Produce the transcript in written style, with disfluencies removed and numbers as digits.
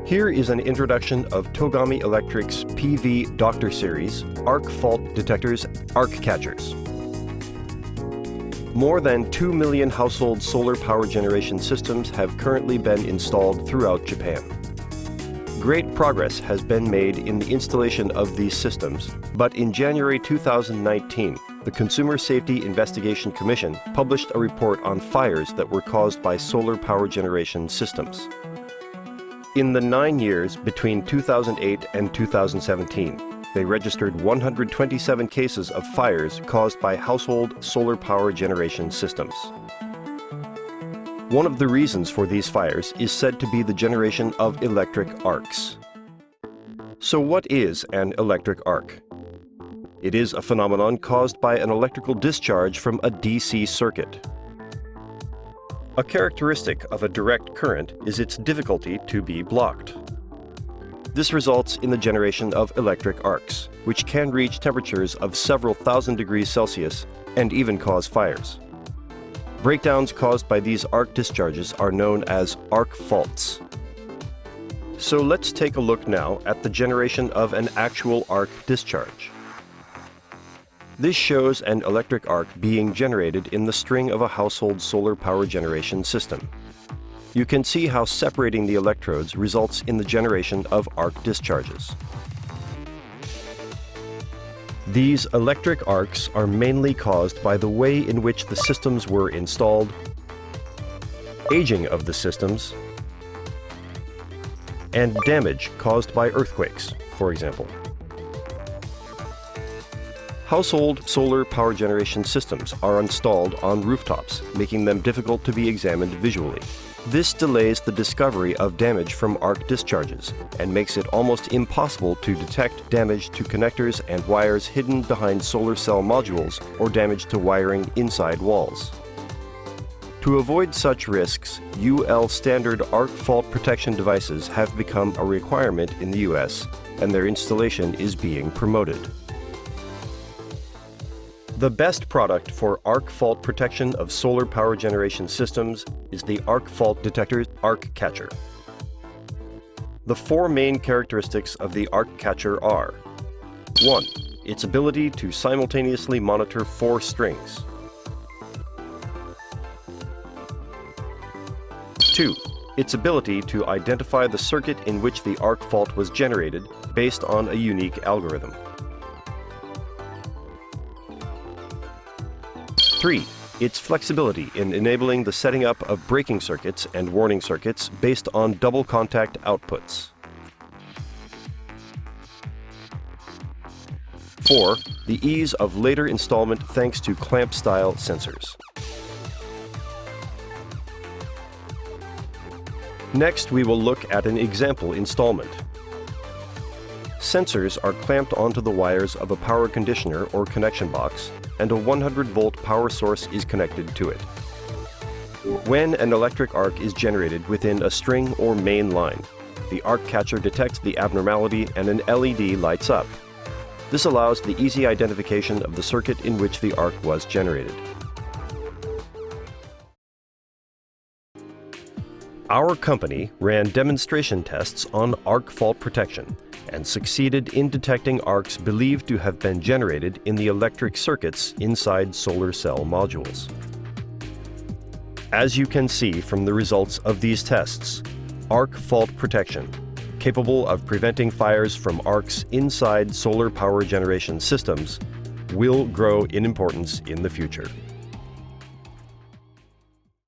Here is an introduction of Togami Electric's PV Doctor Series arc fault detectors, arc catchers. More than 2 million household solar power generation systems have currently been installed throughout Japan. Great progress has been made in the installation of these systems, but in January 2019, the Consumer Safety Investigation Commission published a report on fires that were caused by solar power generation systems. In the 9 years between 2008 and 2017, they registered 127 cases of fires caused by household solar power generation systems. One of the reasons for these fires is said to be the generation of electric arcs. So what is an electric arc? It is a phenomenon caused by an electrical discharge from a DC circuit. A characteristic of a direct current is its difficulty to be blocked. This results in the generation of electric arcs, which can reach temperatures of several thousand degrees Celsius and even cause fires. Breakdowns caused by these arc discharges are known as arc faults. So let's take a look now at the generation of an actual arc discharge. This shows an electric arc being generated in the string of a household solar power generation system. You can see how separating the electrodes results in the generation of arc discharges. These electric arcs are mainly caused by the way in which the systems were installed, aging of the systems, and damage caused by earthquakes, for example. Household solar power generation systems are installed on rooftops, making them difficult to be examined visually. This delays the discovery of damage from arc discharges and makes it almost impossible to detect damage to connectors and wires hidden behind solar cell modules or damage to wiring inside walls. To avoid such risks, UL standard arc fault protection devices have become a requirement in the US, and their installation is being promoted. The best product for arc fault protection of solar power generation systems is the arc fault detector's arc catcher. The four main characteristics of the arc catcher are: 1. Its ability to simultaneously monitor 4 strings. 2. Its ability to identify the circuit in which the arc fault was generated based on a unique algorithm. 3. Its flexibility in enabling the setting up of braking circuits and warning circuits based on double contact outputs. 4. The ease of later installment thanks to clamp-style sensors. Next, we will look at an example installment. Sensors are clamped onto the wires of a power conditioner or connection box, and a 100-volt power source is connected to it. When an electric arc is generated within a string or main line, the arc catcher detects the abnormality and an LED lights up. This allows the easy identification of the circuit in which the arc was generated. Our company ran demonstration tests on arc fault protection and succeeded in detecting arcs believed to have been generated in the electric circuits inside solar cell modules. As you can see from the results of these tests, arc fault protection, capable of preventing fires from arcs inside solar power generation systems, will grow in importance in the future.